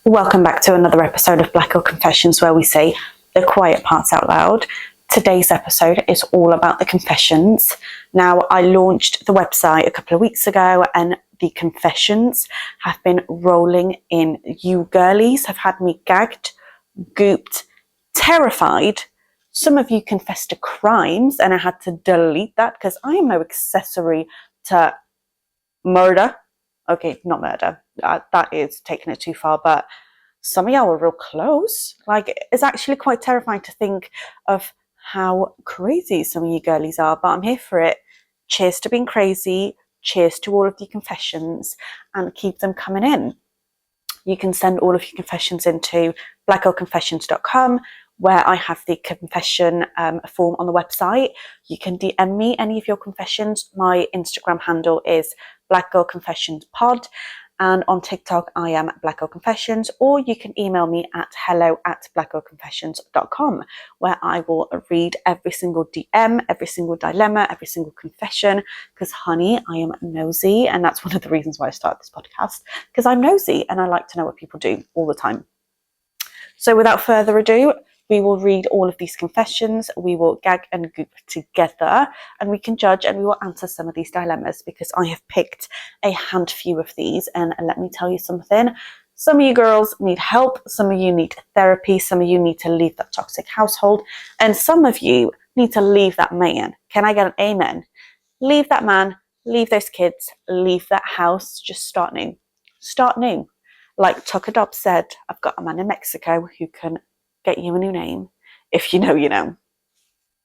Welcome back to another episode of Black Girl Confessions, where we say the quiet parts out loud. Today's episode is all about the confessions. Now, I launched the website a couple of weeks ago and the confessions have been rolling in. You girlies have had me gagged, gooped, terrified. Some of you confessed to crimes and I had to delete that because I am no accessory to murder. Okay, not murder. That is taking it too far, but some of y'all were real close. Like, it's actually quite terrifying to think of how crazy some of you girlies are, but I'm here for it. Cheers to being crazy. Cheers to all of the confessions, and keep them coming in. You can send all of your confessions into blackgirlconfessions.com, where I have the confession form on the website. You can DM me any of your confessions. My Instagram handle is blackgirlconfessionspod, and on TikTok I am blackgirlconfessions, or you can email me at hello@blackgirlconfessions.com, where I will read every single DM, every single dilemma, every single confession, because honey, I am nosy, and that's one of the reasons why I started this podcast, because I'm nosy and I like to know what people do all the time. So without further ado, we will read all of these confessions, we will gag and goop together, and we can judge and we will answer some of these dilemmas, because I have picked a handful of these. And let me tell you something, some of you girls need help, some of you need therapy, some of you need to leave that toxic household, and some of you need to leave that man. Can I get an amen? Leave that man, leave those kids, leave that house, just start new. Start new. Like Tucker Dobbs said, I've got a man in Mexico who can get you a new name. If you know, you know.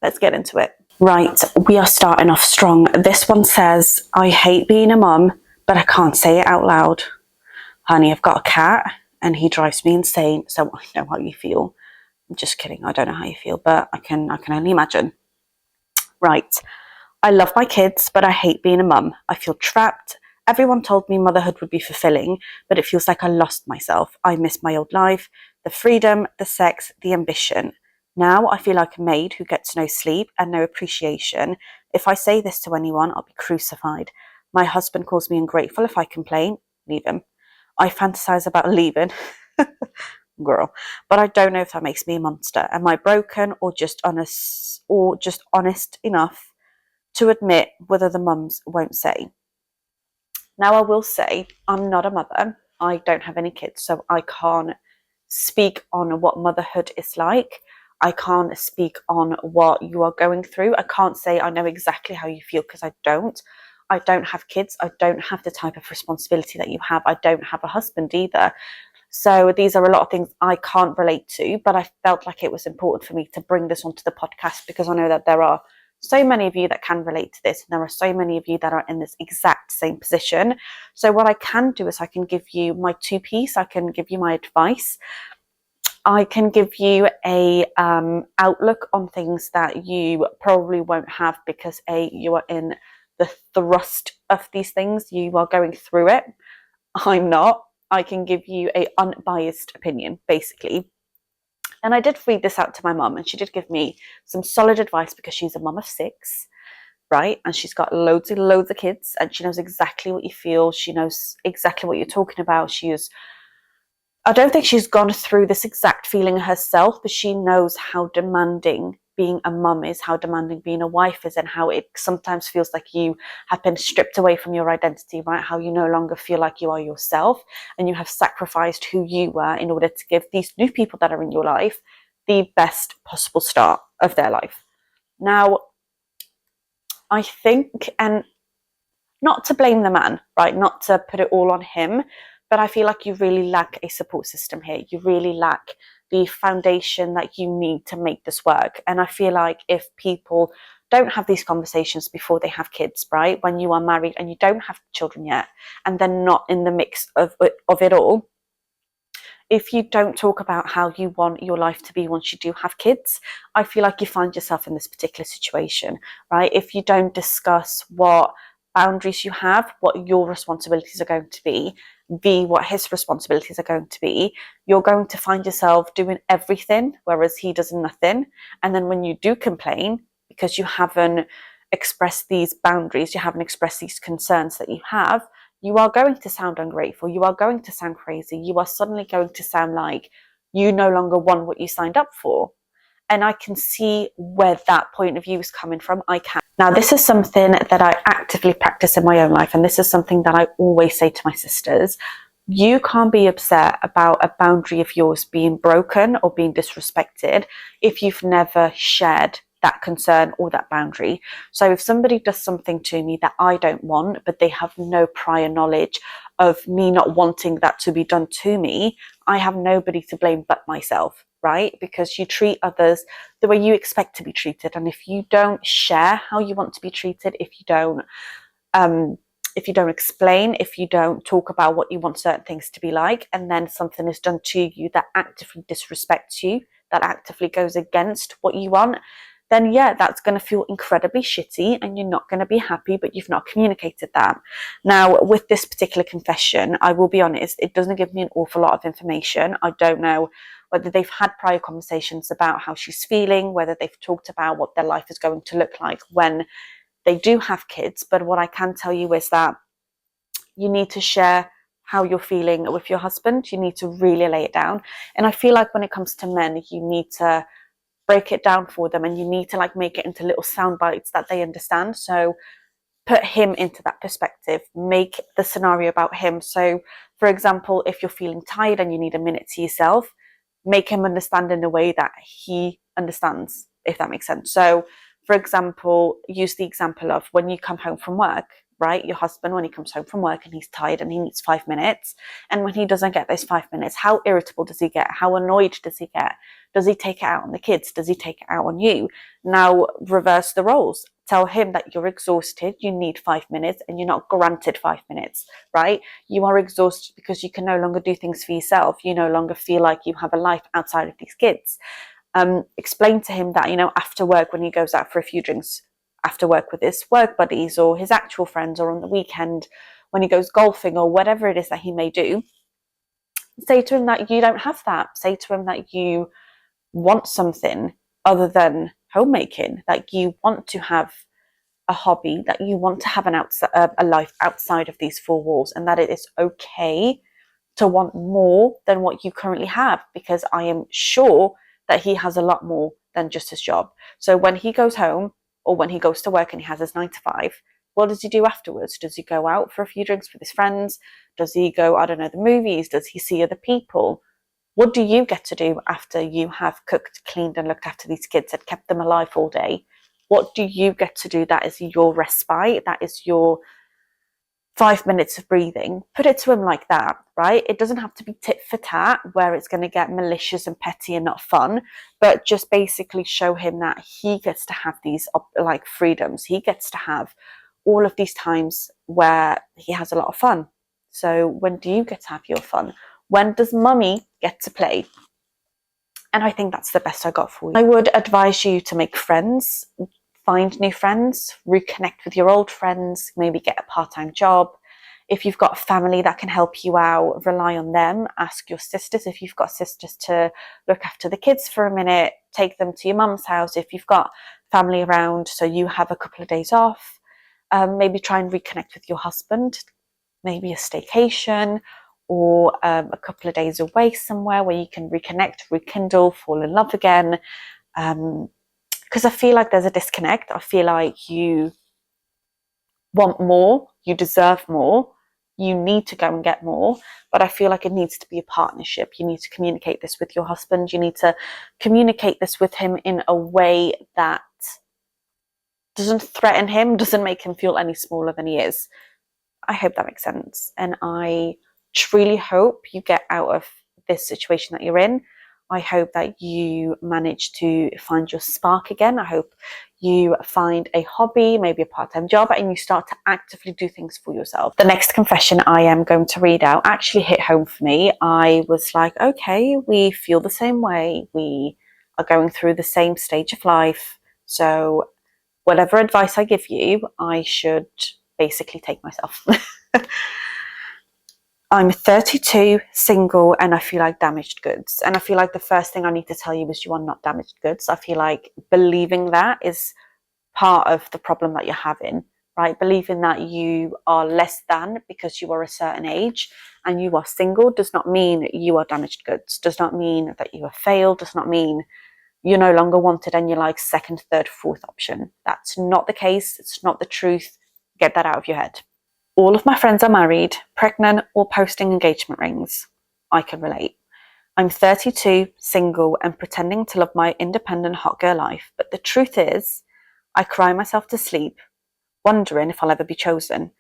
Let's get into it. Right, we are starting off strong. This one says, I hate being a mum, but I can't say it out loud. Honey, I've got a cat and he drives me insane, so I know how you feel. I'm just kidding, I don't know how you feel, but I can only imagine. Right, I love my kids, but I hate being a mum. I feel trapped. Everyone told me motherhood would be fulfilling, but it feels like I lost myself. I miss my old life, the freedom, the sex, the ambition. Now I feel like a maid who gets no sleep and no appreciation. If I say this to anyone, I'll be crucified. My husband calls me ungrateful if I complain. Leave him. I fantasize about leaving. Girl. But I don't know if that makes me a monster. Am I broken or just honest enough to admit whether the mums won't say? Now, I will say I'm not a mother. I don't have any kids, so I can't speak on what motherhood is like. I can't speak on what you are going through. I can't say I know exactly how you feel, because I don't. I don't have kids. I don't have the type of responsibility that you have. I don't have a husband either. So these are a lot of things I can't relate to, but I felt like it was important for me to bring this onto the podcast, because I know that there are so many of you that can relate to this, and there are so many of you that are in this exact same position. So what I can do is I can give you my two-piece, I can give you my advice, I can give you a outlook on things that you probably won't have, because you are in the thrust of these things, you are going through it. I'm not. I can give you a unbiased opinion, basically. And I did read this out to my mum, and she did give me some solid advice, because she's a mum of 6, right? And she's got loads of kids, and she knows exactly what you feel. She knows exactly what you're talking about. I don't think she's gone through this exact feeling herself, but she knows how demanding being a mum is, how demanding being a wife is, and how it sometimes feels like you have been stripped away from your identity, right? How you no longer feel like you are yourself, and you have sacrificed who you were in order to give these new people that are in your life the best possible start of their life. Now, I think, and not to blame the man, right? Not to put it all on him, but I feel like you really lack a support system here. You really lack the foundation that you need to make this work. And I feel like if people don't have these conversations before they have kids, right? When you are married and you don't have children yet, and they're not in the mix of it all, if you don't talk about how you want your life to be once you do have kids, I feel like you find yourself in this particular situation, right? If you don't discuss what boundaries you have, what your responsibilities are going to be, what his responsibilities are going to be, you're going to find yourself doing everything, whereas he does nothing. And then when you do complain, because you haven't expressed these boundaries, you haven't expressed these concerns that you have, you are going to sound ungrateful. You are going to sound crazy. You are suddenly going to sound like you no longer want what you signed up for. And I can see where that point of view is coming from. I can. Now, this is something that I actively practice in my own life. And this is something that I always say to my sisters. You can't be upset about a boundary of yours being broken or being disrespected if you've never shared that concern or that boundary. So if somebody does something to me that I don't want, but they have no prior knowledge of me not wanting that to be done to me, I have nobody to blame but myself, right? Because you treat others the way you expect to be treated. And if you don't share how you want to be treated, if you don't explain, if you don't talk about what you want certain things to be like, and then something is done to you that actively disrespects you, that actively goes against what you want, then yeah, that's going to feel incredibly shitty and you're not going to be happy, but you've not communicated that. Now, with this particular confession, I will be honest, it doesn't give me an awful lot of information. I don't know whether they've had prior conversations about how she's feeling, whether they've talked about what their life is going to look like when they do have kids. But what I can tell you is that you need to share how you're feeling with your husband. You need to really lay it down. And I feel like when it comes to men, you need to break it down for them, and you need to like make it into little sound bites that they understand. So put him into that perspective, make the scenario about him. So for example, if you're feeling tired and you need a minute to yourself, make him understand in a way that he understands, if that makes sense. So for example, use the example of when you come home from work, right? Your husband, when he comes home from work and he's tired and he needs 5 minutes, and when he doesn't get those 5 minutes, how irritable does he get? How annoyed does he get? Does he take it out on the kids? Does he take it out on you? Now reverse the roles. Tell him that you're exhausted, you need 5 minutes, and you're not granted 5 minutes, right? You are exhausted because you can no longer do things for yourself. You no longer feel like you have a life outside of these kids. Explain to him that, after work, when he goes out for a few drinks after work with his work buddies or his actual friends, or on the weekend when he goes golfing or whatever it is that he may do, say to him that you don't have that. Say to him that you want something other than homemaking, that you want to have a hobby, that you want to have a life outside of these four walls, and that it is okay to want more than what you currently have, because I am sure that he has a lot more than just his job. So when he goes home or when he goes to work and he has his 9 to 5, what does he do afterwards? Does he go out for a few drinks with his friends? Does he go, I don't know, the movies? Does he see other people? What do you get to do after you have cooked, cleaned and looked after these kids and kept them alive all day? What do you get to do that is your respite? That is your 5 minutes of breathing. Put it to him like that, right? It doesn't have to be tit for tat where it's going to get malicious and petty and not fun, but just basically show him that he gets to have these like freedoms. He gets to have all of these times where he has a lot of fun. So when do you get to have your fun? When does mummy get to play? And I think that's the best I got for you. I would advise you to make friends, find new friends, reconnect with your old friends, maybe get a part-time job. If you've got family that can help you out, rely on them. Ask your sisters, if you've got sisters, to look after the kids for a minute. Take them to your mum's house if you've got family around, so you have a couple of days off. Maybe try and reconnect with your husband, maybe a staycation, or a couple of days away somewhere where you can reconnect, rekindle, fall in love again. Because I feel like there's a disconnect. I feel like you want more, you deserve more, you need to go and get more, but I feel like it needs to be a partnership. You need to communicate this with your husband. You need to communicate this with him in a way that doesn't threaten him, doesn't make him feel any smaller than he is. I hope that makes sense. And I truly hope you get out of this situation that you're in. I hope that you manage to find your spark again. I hope you find a hobby, maybe a part-time job, and you start to actively do things for yourself. The next confession I am going to read out actually hit home for me. I was like, okay, we feel the same way. We are going through the same stage of life. So whatever advice I give you, I should basically take myself. I'm 32, single, and I feel like damaged goods. And I feel like the first thing I need to tell you is you are not damaged goods. I feel like believing that is part of the problem that you're having, right? Believing that you are less than because you are a certain age and you are single does not mean you are damaged goods, does not mean that you have failed, does not mean you're no longer wanted and you're like second, third, fourth option. That's not the case. It's not the truth. Get that out of your head. All of my friends are married, pregnant, or posting engagement rings. I can relate. I'm 32, single, and pretending to love my independent hot girl life. But the truth is, I cry myself to sleep, wondering if I'll ever be chosen.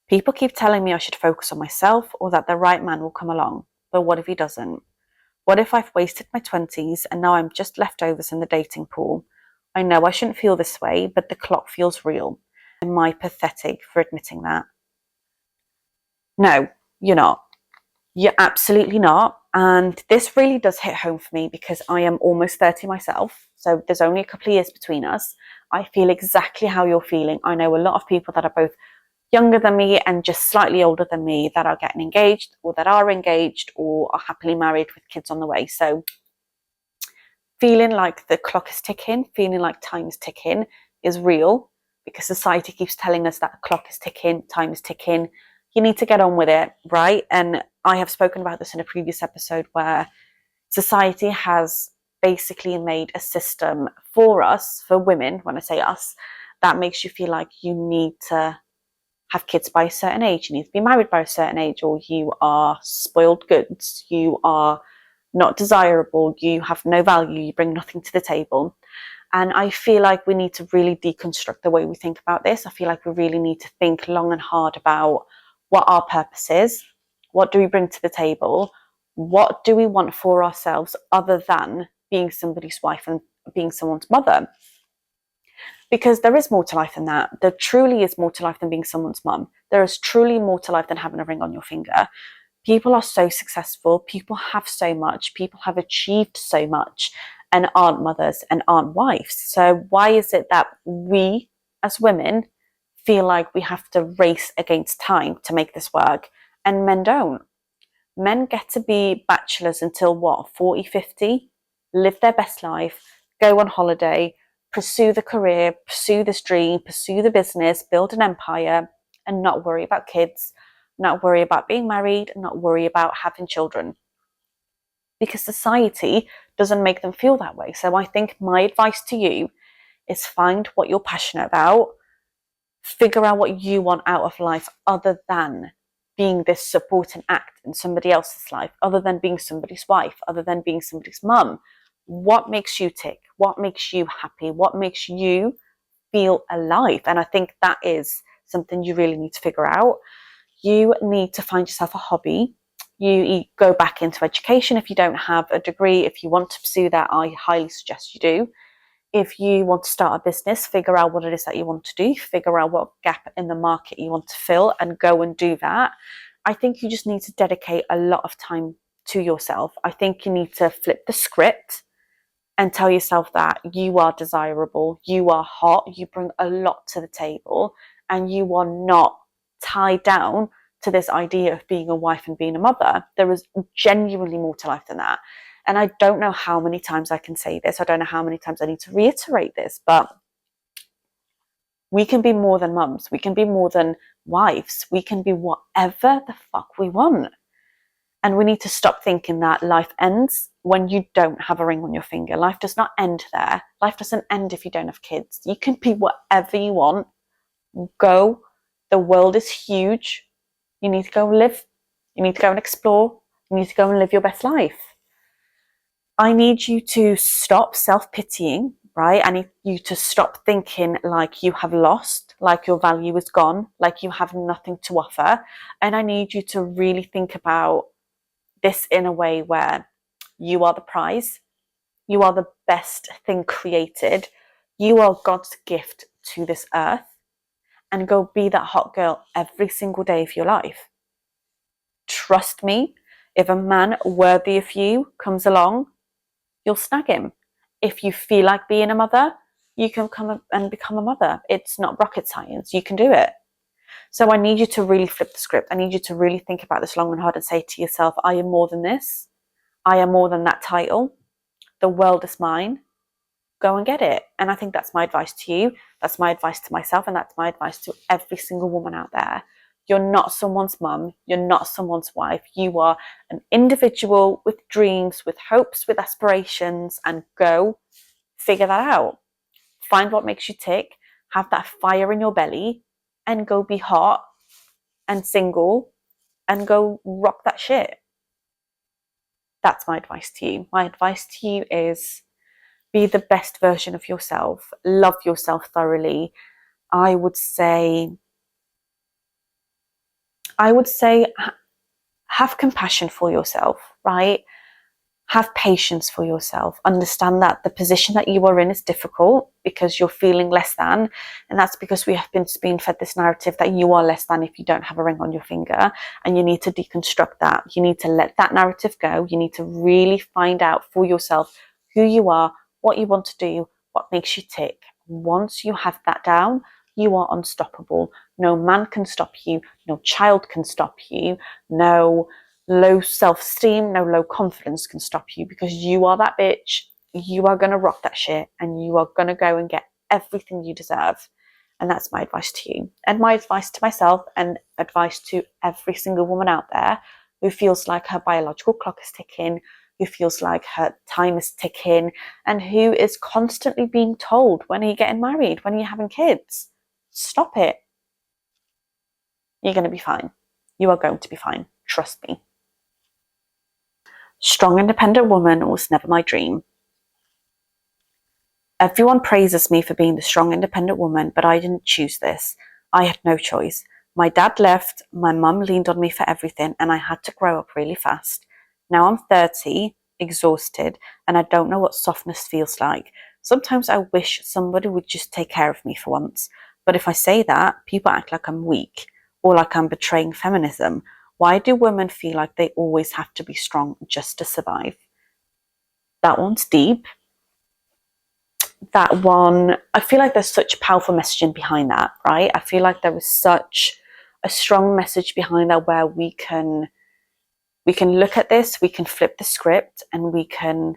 People keep telling me I should focus on myself or that the right man will come along. But what if he doesn't? What if I've wasted my 20s and now I'm just leftovers in the dating pool? I know I shouldn't feel this way, but the clock feels real. Am I pathetic for admitting that? No, you're not. You're absolutely not. And this really does hit home for me because I am almost 30 myself. So there's only a couple of years between us. I feel exactly how you're feeling. I know a lot of people that are both younger than me and just slightly older than me that are getting engaged or that are engaged or are happily married with kids on the way. So feeling like the clock is ticking, feeling like time is ticking is real because society keeps telling us that the clock is ticking, time is ticking. You need to get on with it, right? And I have spoken about this in a previous episode where society has basically made a system for us, for women, when I say us, that makes you feel like you need to have kids by a certain age, you need to be married by a certain age, or you are spoiled goods, you are not desirable, you have no value, you bring nothing to the table. And I feel like we need to really deconstruct the way we think about this. I feel like we really need to think long and hard about what our purpose is, what do we bring to the table, what do we want for ourselves other than being somebody's wife and being someone's mother. Because there is more to life than that. There truly is more to life than being someone's mum. There is truly more to life than having a ring on your finger. People are so successful. People have so much. People have achieved so much and aren't mothers and aren't wives. So why is it that we as women feel like we have to race against time to make this work and men don't? Men get to be bachelors until what, 40, 50, live their best life, go on holiday, pursue the career, pursue this dream, pursue the business, build an empire, and not worry about kids, not worry about being married, not worry about having children. Because society doesn't make them feel that way. So I think my advice to you is find what you're passionate about, figure out what you want out of life other than being this supporting act in somebody else's life, other than being somebody's wife, other than being somebody's mum. What makes you tick? What makes you happy? What makes you feel alive? And I think that is something you really need to figure out. You need to find yourself a hobby. You go back into education if you don't have a degree. If you want to pursue that, I highly suggest you do. If you want to start a business, figure out what it is that you want to do, figure out what gap in the market you want to fill and go and do that. I think you just need to dedicate a lot of time to yourself. I think you need to flip the script and tell yourself that you are desirable, you are hot, you bring a lot to the table, and you are not tied down to this idea of being a wife and being a mother. There is genuinely more to life than that. And I don't know how many times I can say this. I don't know how many times I need to reiterate this, but we can be more than mums. We can be more than wives. We can be whatever the fuck we want. And we need to stop thinking that life ends when you don't have a ring on your finger. Life does not end there. Life doesn't end if you don't have kids. You can be whatever you want. Go. The world is huge. You need to go and live. You need to go and explore. You need to go and live your best life. I need you to stop self-pitying, right? I need you to stop thinking like you have lost, like your value is gone, like you have nothing to offer. And I need you to really think about this in a way where you are the prize, you are the best thing created, you are God's gift to this earth, and go be that hot girl every single day of your life. Trust me, if a man worthy of you comes along, you'll snag him. If you feel like being a mother, you can come and become a mother. It's not rocket science. You can do it. So I need you to really flip the script. I need you to really think about this long and hard and say to yourself, I am more than this. I am more than that title. The world is mine. go and get it. And I think that's my advice to you. That's my advice to myself. And that's my advice to every single woman out there. You're not someone's mum. You're not someone's wife. You are an individual with dreams, with hopes, with aspirations, and go figure that out. Find what makes you tick. Have that fire in your belly and go be hot and single and go rock that shit. That's my advice to you. My advice to you is be the best version of yourself. Love yourself thoroughly. I would say have compassion for yourself, right? Have patience for yourself. Understand that the position that you are in is difficult because you're feeling less than. And that's because we have been spoon-fed this narrative that you are less than if you don't have a ring on your finger. And you need to deconstruct that. You need to let that narrative go. You need to really find out for yourself who you are, what you want to do, what makes you tick. Once you have that down, you are unstoppable. No man can stop you. No child can stop you. No low self-esteem, no low confidence can stop you, because you are that bitch. You are going to rock that shit and you are going to go and get everything you deserve. And that's my advice to you, and my advice to myself, and advice to every single woman out there who feels like her biological clock is ticking, who feels like her time is ticking, and who is constantly being told, when are you getting married, when are you having kids? Stop it. You're going to be fine. You are going to be fine. Trust me. Strong, independent woman was never my dream. Everyone praises me for being the strong, independent woman, but I didn't choose this. I had no choice. My dad left, my mum leaned on me for everything, and I had to grow up really fast. Now I'm 30, exhausted, and I don't know what softness feels like. Sometimes I wish somebody would just take care of me for once. But if I say that, people act like I'm weak, or like I'm betraying feminism. Why do women feel like they always have to be strong just to survive? That one's deep. That one, I feel like there's such powerful messaging behind that, right? I feel like there was such a strong message behind that, where we can look at this, we can flip the script, and we can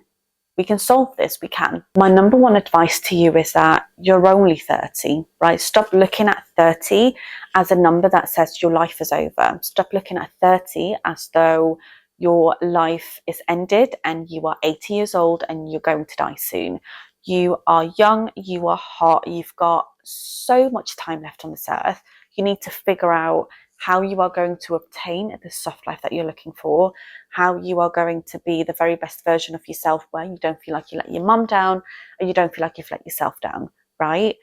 solve this. We can. My number one advice to you is that you're only 30, right? Stop looking at 30 as a number that says your life is over. Stop looking at 30 as though your life is ended and you are 80 years old and you're going to die soon. You are young, you are hot, you've got so much time left on this earth. You need to figure out how you are going to obtain the soft life that you're looking for, how you are going to be the very best version of yourself, where you don't feel like you let your mum down, or you don't feel like you've let yourself down, right?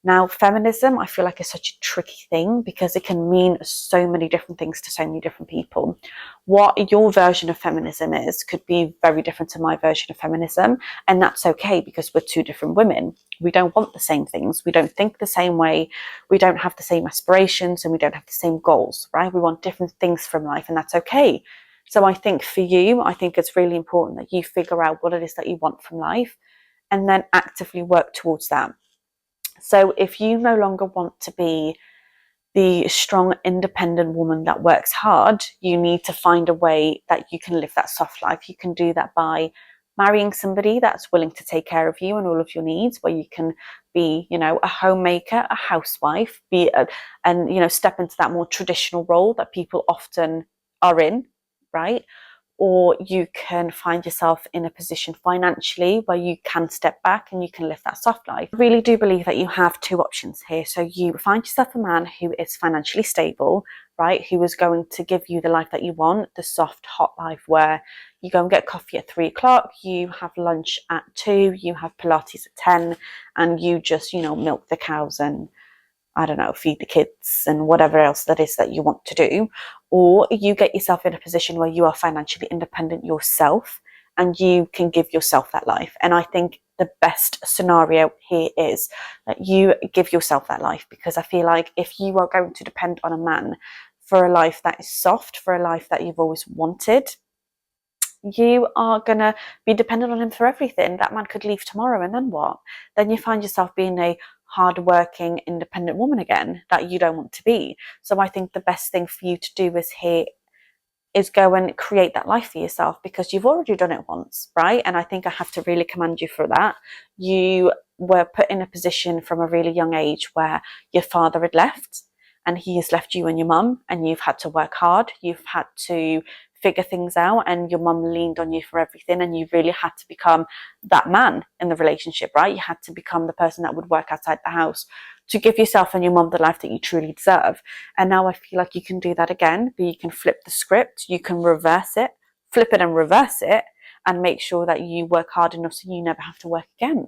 Now, feminism, I feel like, is such a tricky thing because it can mean so many different things to so many different people. What your version of feminism is could be very different to my version of feminism, and that's okay, because we're two different women. We don't want the same things. We don't think the same way. We don't have the same aspirations, and we don't have the same goals, right? We want different things from life, and that's okay. So I think for you, I think it's really important that you figure out what it is that you want from life and then actively work towards that. So if you no longer want to be the strong, independent woman that works hard, you need to find a way that you can live that soft life. You can do that by marrying somebody that's willing to take care of you and all of your needs, where you can be, a homemaker, a housewife, and step into that more traditional role that people often are in, right? Or you can find yourself in a position financially where you can step back and you can live that soft life. I really do believe that you have two options here. So you find yourself a man who is financially stable, right? Who is going to give you the life that you want, the soft, hot life where you go and get coffee at 3 o'clock, you have lunch at 2, you have Pilates at 10, and you just, milk the cows and, I don't know, feed the kids and whatever else that is that you want to do. Or you get yourself in a position where you are financially independent yourself and you can give yourself that life. And I think the best scenario here is that you give yourself that life, because I feel like if you are going to depend on a man for a life that is soft, for a life that you've always wanted, you are going to be dependent on him for everything. That man could leave tomorrow, and then what? Then you find yourself being a hard-working, independent woman again that you don't want to be. So I think the best thing for you to do is here is go and create that life for yourself, because you've already done it once, right? And I think I have to really commend you for that. You were put in a position from a really young age where your father had left, and he has left you and your mum, and you've had to work hard. You've had to figure things out, and your mum leaned on you for everything, and you really had to become that man in the relationship, right? You had to become the person that would work outside the house to give yourself and your mum the life that you truly deserve. And now I feel like you can do that again, but you can flip the script, you can reverse it, flip it and reverse it, and make sure that you work hard enough so you never have to work again.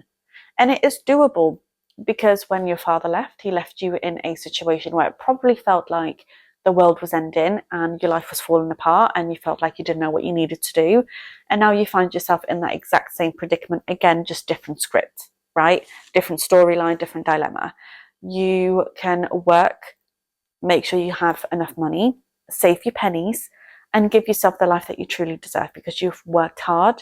And it is doable, because when your father left, he left you in a situation where it probably felt like the world was ending and your life was falling apart, and you felt like you didn't know what you needed to do. And now you find yourself in that exact same predicament again, just different script, right? Different storyline, different dilemma. You can work, make sure you have enough money, save your pennies, and give yourself the life that you truly deserve, because you've worked hard.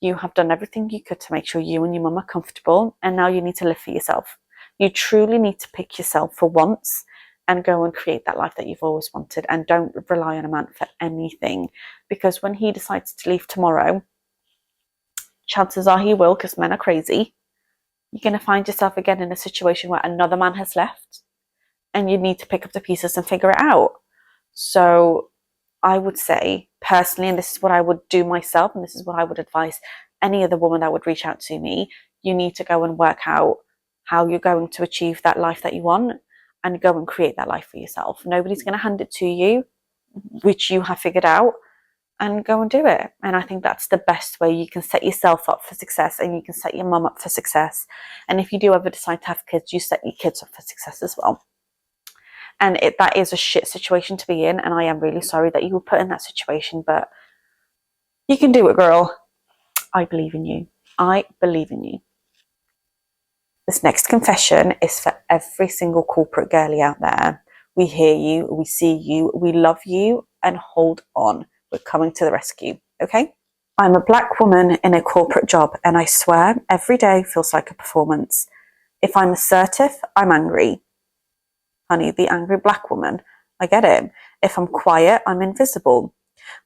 You have done everything you could to make sure you and your mum are comfortable, and now you need to live for yourself. You truly need to pick yourself for once and go and create that life that you've always wanted, and don't rely on a man for anything, because when he decides to leave tomorrow, chances are he will, because men are crazy. You're going to find yourself again in a situation where another man has left, and you need to pick up the pieces and figure it out. So I would say personally, and this is what I would do myself, and this is what I would advise any other woman that would reach out to me, you need to go and work out how you're going to achieve that life that you want, and go and create that life for yourself. Nobody's going to hand it to you, which you have figured out, and go and do it. And I think that's the best way you can set yourself up for success, and you can set your mum up for success. And if you do ever decide to have kids, you set your kids up for success as well. And that is a shit situation to be in, and I am really sorry that you were put in that situation, but you can do it, girl. I believe in you. I believe in you. This next confession is for every single corporate girly out there. We hear you, we see you, we love you, and hold on. We're coming to the rescue, okay? I'm a black woman in a corporate job, and I swear every day feels like a performance. If I'm assertive, I'm angry. Honey, the angry black woman. I get it. If I'm quiet, I'm invisible.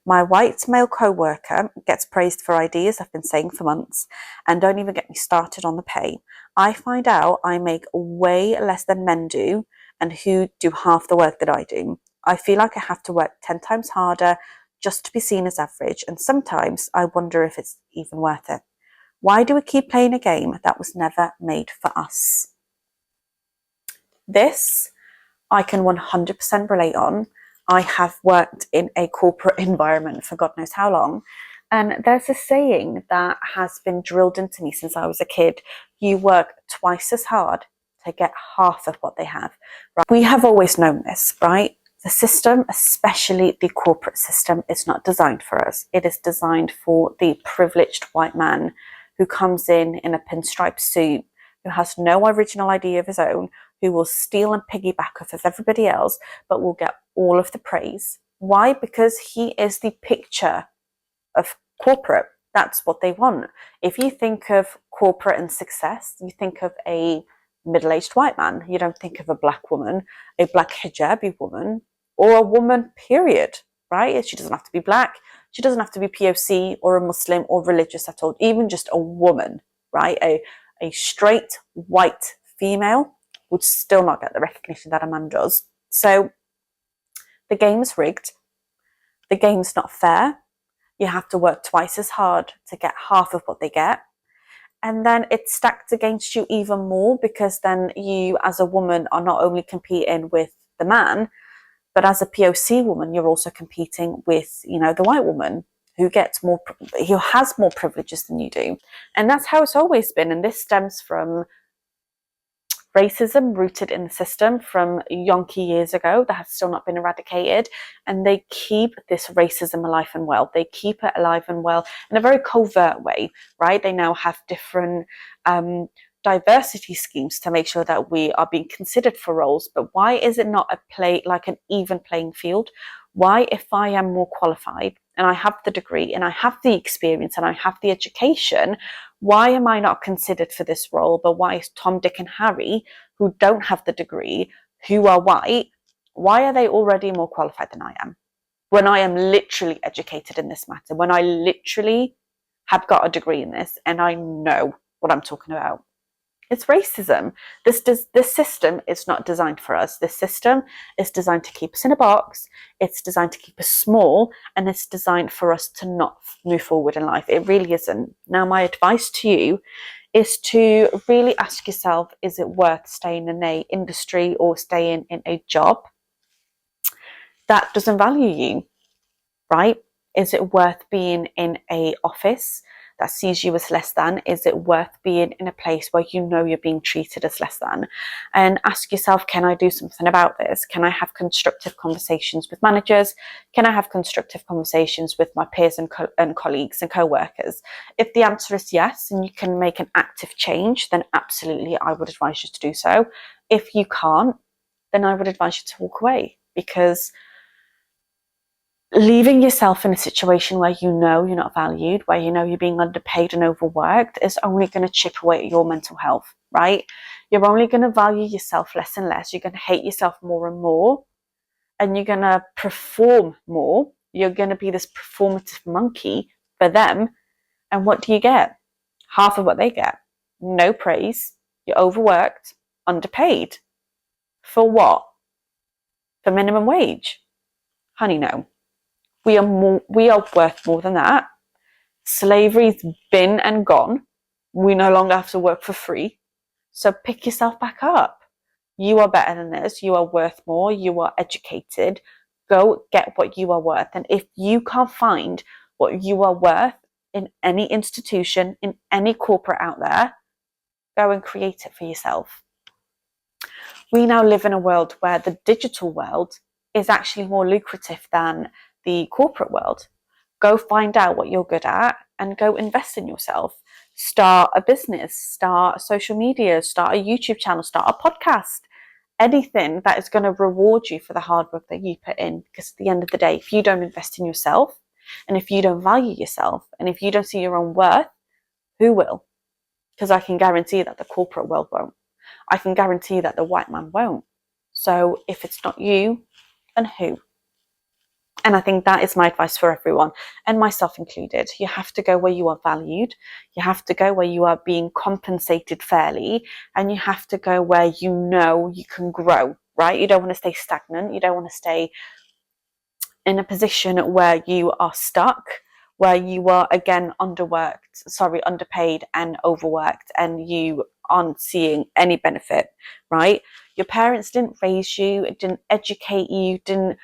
My white male co-worker gets praised for ideas I've been saying for months, and don't even get me started on the pay. I find out I make way less than men do, and who do half the work that I do. I feel like I have to work 10 times harder just to be seen as average, and sometimes I wonder if it's even worth it. Why do we keep playing a game that was never made for us? This I can 100% relate on. I have worked in a corporate environment for God knows how long. And there's a saying that has been drilled into me since I was a kid. You work twice as hard to get half of what they have. Right? We have always known this, right? The system, especially the corporate system, is not designed for us. It is designed for the privileged white man who comes in a pinstripe suit, who has no original idea of his own, who will steal and piggyback off of everybody else, but will get all of the praise. Why? Because he is the picture of corporate. That's what they want. If you think of corporate and success, you think of a middle-aged white man. You don't think of a black woman, a black hijabi woman, or a woman, period, right? She doesn't have to be black. She doesn't have to be POC or a Muslim or religious at all. Even just a woman, right? A straight white female would still not get the recognition that a man does. So the game's rigged. The game's not fair. You have to work twice as hard to get half of what they get. And then it's stacked against you even more, because then you as a woman are not only competing with the man, but as a POC woman, you're also competing with, the white woman who has more privileges than you do. And that's how it's always been. And this stems from racism rooted in the system from yonky years ago that has still not been eradicated, and they keep this racism alive and well. They keep it alive and well in a very covert way, right? They now have different diversity schemes to make sure that we are being considered for roles. But why is it not an even playing field? Why, if I am more qualified and I have the degree and I have the experience and I have the education, why am I not considered for this role? But why is Tom, Dick and Harry, who don't have the degree, who are white, why are they already more qualified than I am? when I am literally educated in this matter, when I literally have got a degree in this and I know what I'm talking about. It's racism. This system is not designed for us. This system is designed to keep us in a box. It's designed to keep us small, and it's designed for us to not move forward in life. It really isn't. Now, my advice to you is to really ask yourself, is it worth staying in an industry or staying in a job that doesn't value you, right? Is it worth being in an office that sees you as less than? Is it worth being in a place where you know you're being treated as less than? And ask yourself, can I do something about this? Can I have constructive conversations with managers? Can I have constructive conversations with my peers and colleagues and co-workers? If the answer is yes, and you can make an active change, then absolutely I would advise you to do so. If you can't, then I would advise you to walk away, because leaving yourself in a situation where you know you're not valued, where you know you're being underpaid and overworked, is only going to chip away at your mental health, right? You're only going to value yourself less and less. You're going to hate yourself more and more, and you're going to perform more. You're going to be this performative monkey for them. And what do you get? Half of what they get. No praise. You're overworked, underpaid. For what? For minimum wage? Honey, no. We are worth more than that. Slavery's been and gone. We no longer have to work for free. So pick yourself back up. You are better than this. You are worth more. You are educated. Go get what you are worth. And if you can't find what you are worth in any institution, in any corporate out there, go and create it for yourself. We now live in a world where the digital world is actually more lucrative than the corporate world. Go find out what you're good at and go invest in yourself. Start a business, start social media, start a YouTube channel, start a podcast, anything that is going to reward you for the hard work that you put in. Because at the end of the day, if you don't invest in yourself, and if you don't value yourself, and if you don't see your own worth, who will? Because I can guarantee that the corporate world won't. I can guarantee that the white man won't. So if it's not you, then who? And I think that is my advice for everyone, and myself included. You have to go where you are valued. You have to go where you are being compensated fairly, and you have to go where you know you can grow, right? You don't want to stay stagnant. You don't want to stay in a position where you are stuck, where you are again underpaid and overworked, and you aren't seeing any benefit, right? Your parents didn't raise you, didn't educate you, didn't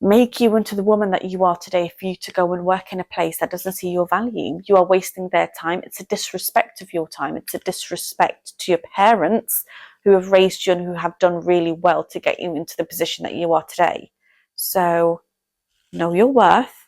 make you into the woman that you are today for you to go and work in a place that doesn't see your value. You are wasting their time. It's a disrespect of your time. It's a disrespect to your parents who have raised you and who have done really well to get you into the position that you are today. So know your worth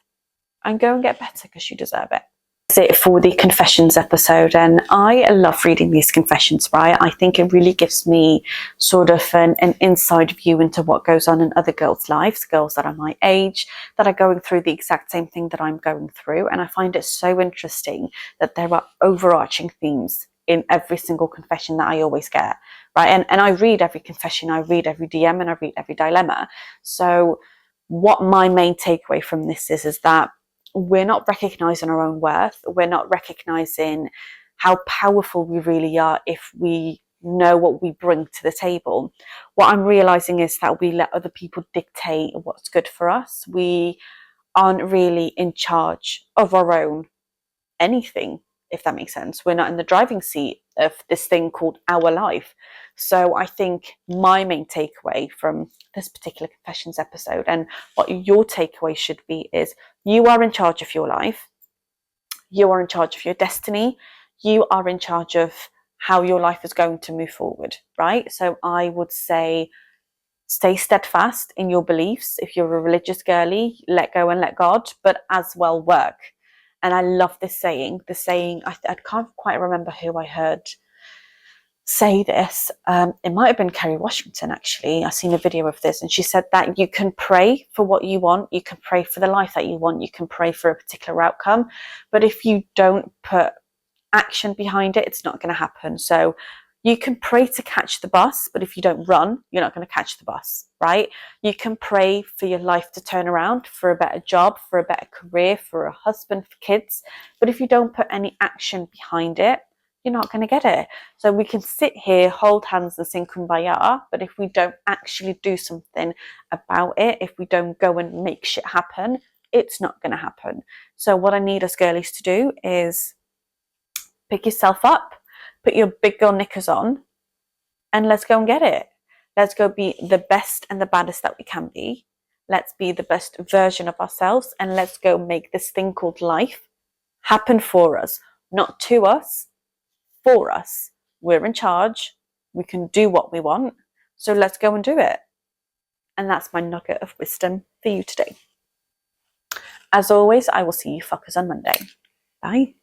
and go and get better, because you deserve it. That's it for the confessions episode, and I love reading these confessions, right? I think it really gives me sort of an inside view into what goes on in other girls' lives, girls that are my age, that are going through the exact same thing that I'm going through. And I find it so interesting that there are overarching themes in every single confession that I always get, right? And I read every confession, I read every DM, and I read every dilemma. So what my main takeaway from this is that we're not recognizing our own worth. We're not recognizing how powerful we really are if we know what we bring to the table. What I'm realizing is that we let other people dictate what's good for us. We aren't really in charge of our own anything, if that makes sense. We're not in the driving seat of this thing called our life. So I think my main takeaway from this particular confessions episode, and what your takeaway should be, is you are in charge of your life. You are in charge of your destiny. You are in charge of how your life is going to move forward, right? So I would say stay steadfast in your beliefs. If you're a religious girly, let go and let God, but as well work. And I love this saying. The saying, I can't quite remember who I heard say this. It might have been Kerry Washington, actually. I've seen a video of this, and she said that you can pray for what you want, you can pray for the life that you want, you can pray for a particular outcome, but if you don't put action behind it, it's not going to happen. So You can pray to catch the bus, but if you don't run, you're not going to catch the bus, right? You can pray for your life to turn around, for a better job, for a better career, for a husband, for kids. But if you don't put any action behind it, you're not going to get it. So we can sit here, hold hands and sing Kumbaya, but if we don't actually do something about it, if we don't go and make shit happen, it's not going to happen. So what I need us girlies to do is pick yourself up, put your big girl knickers on, and let's go and get it. Let's go be the best and the baddest that we can be. Let's be the best version of ourselves, and let's go make this thing called life happen for us, not to us, for us. We're in charge. We can do what we want. So let's go and do it. And that's my nugget of wisdom for you today. As always, I will see you fuckers on Monday. Bye.